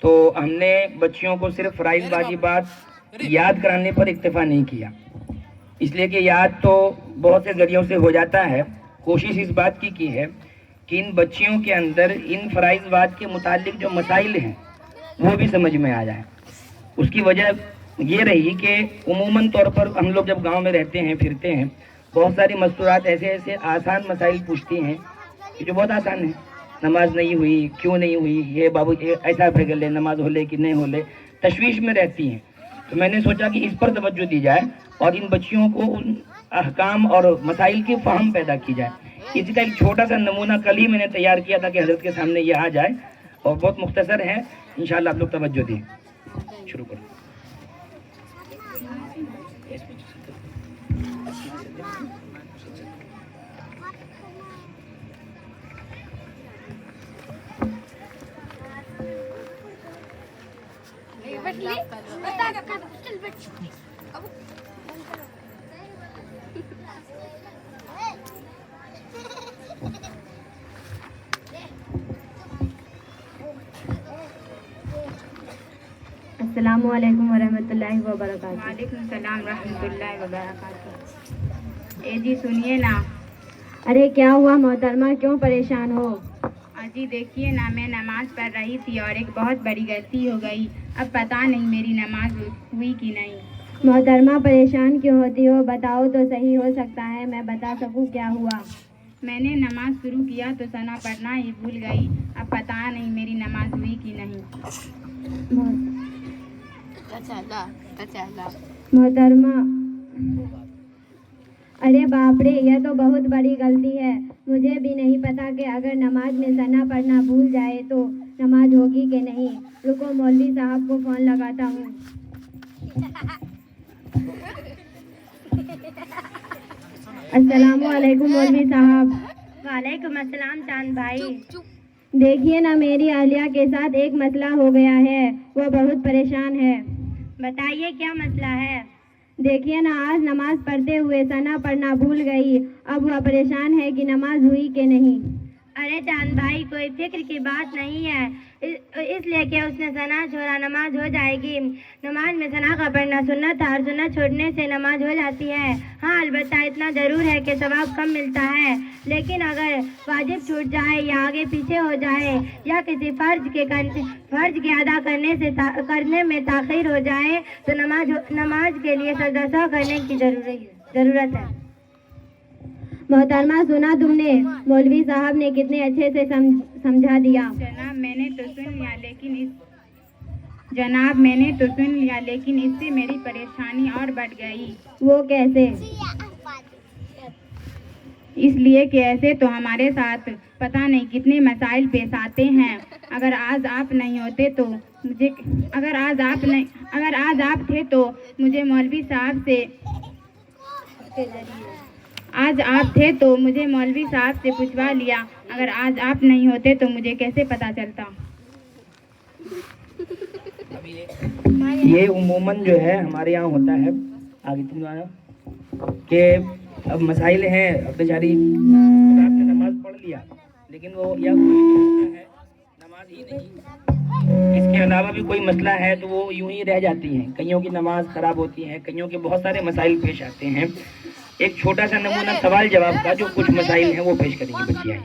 تو ہم نے بچیوں کو صرف فرائض واجبات یاد کرانے پر اکتفا نہیں کیا، اس لیے کہ یاد تو بہت سے ذریعوں سے ہو جاتا ہے. کوشش اس بات کی ہے کہ ان بچیوں کے اندر ان فرائض واد کے متعلق جو مسائل ہیں وہ بھی سمجھ میں آ جائیں. اس کی وجہ یہ رہی کہ عموماً طور پر ہم لوگ جب گاؤں میں رہتے ہیں پھرتے ہیں، بہت ساری مستورات ایسے آسان مسائل پوچھتی ہیں کہ جو بہت آسان ہیں. نماز نہیں ہوئی، کیوں نہیں ہوئی، یہ بابو ایسا پھر لے، نماز ہو لے کہ نہیں ہو لے، تشویش میں رہتی ہیں. تو میں نے سوچا کہ اس پر توجہ دی جائے اور ان بچیوں کو ان احکام اور مسائل کی فہم پیدا کی جائے. اسی کا ایک چھوٹا سا نمونہ کل ہی میں نے تیار کیا تھا کہ حضرت کے سامنے یہ آ جائے، اور بہت مختصر ہے. انشاءاللہ آپ لوگ توجہ دیں. شروع کرو. السلام علیکم ورحمۃ اللہ وبرکاتہ. وعلیکم السلام ورحمۃ اللہ وبرکاتہ. جی سنیے نا. ارے کیا ہوا محترمہ، کیوں پریشان ہو؟ جی دیکھیے نا، میں نماز پڑھ رہی تھی اور ایک بہت بڑی غلطی ہو گئی. اب پتہ نہیں میری نماز ہوئی کہ نہیں. محترمہ پریشان کیوں ہوتی ہو؟ بتاؤ تو صحیح، ہو سکتا ہے میں بتا سکوں کیا ہوا. میں نے نماز شروع کیا تو ثنا پڑھنا ہی بھول گئی. اب پتہ نہیں میری نماز ہوئی کہ نہیں. محترمہ ارے باپ رے، یہ تو بہت بڑی غلطی ہے. مجھے بھی نہیں پتا کہ اگر نماز میں ثنا پڑھنا بھول جائے تو نماز ہوگی کہ نہیں. رکو مولوی صاحب کو فون لگاتا ہوں. السلام علیکم مولوی صاحب. وعلیکم السلام چاند بھائی. دیکھیے نا، میری اہلیہ کے ساتھ ایک مسئلہ ہو گیا ہے، وہ بہت پریشان ہے. بتائیے کیا مسئلہ ہے؟ دیکھیے نا، آج نماز پڑھتے ہوئے ثنا پڑھنا بھول گئی. اب وہ پریشان ہے کہ نماز ہوئی کہ نہیں. ارے چاند بھائی، کوئی فکر کی بات نہیں ہے، اس لیے کہ اس نے ثنا چھوڑا نماز ہو جائے گی. نماز میں ثنا کا پڑھنا سنت ہے اور سنت چھوڑنے سے نماز ہو جاتی ہے. ہاں البتہ اتنا ضرور ہے کہ ثواب کم ملتا ہے. لیکن اگر واجب چھوٹ جائے یا آگے پیچھے ہو جائے یا کسی فرض کے ادا کرنے میں تاخیر ہو جائے تو نماز کے لیے سجدہ سہو کرنے کی ضرورت ہے. محترمہ سنا تم نے، مولوی صاحب نے کتنے اچھے سے سمجھا دیا. جناب میں نے تو سن لیا لیکن اس سے میری پریشانی اور بڑھ گئی. وہ کیسے؟ اس لیے کہ ایسے تو ہمارے ساتھ پتہ نہیں کتنے مسائل پیش آتے ہیں. اگر آج آپ تھے تو مجھے مولوی صاحب سے پوچھوا لیا. اگر آج آپ نہیں ہوتے تو مجھے کیسے پتہ چلتا؟ یہ عموماً جو ہے ہمارے یہاں ہوتا ہے آگے تم آیا کہ اب مسائل ہیں، اب بیچاری آپ نے نماز پڑھ لیا لیکن وہ یا کوئی ہے نماز ہی نہیں، اس کے علاوہ بھی کوئی مسئلہ ہے تو وہ یوں ہی رہ جاتی ہیں. کئیوں کی نماز خراب ہوتی ہے، کئیوں کے بہت سارے مسائل پیش آتے ہیں. ایک چھوٹا سا نمونہ سوال جواب کا جو کچھ مسائل ہیں وہ پیش کریں گے بچے.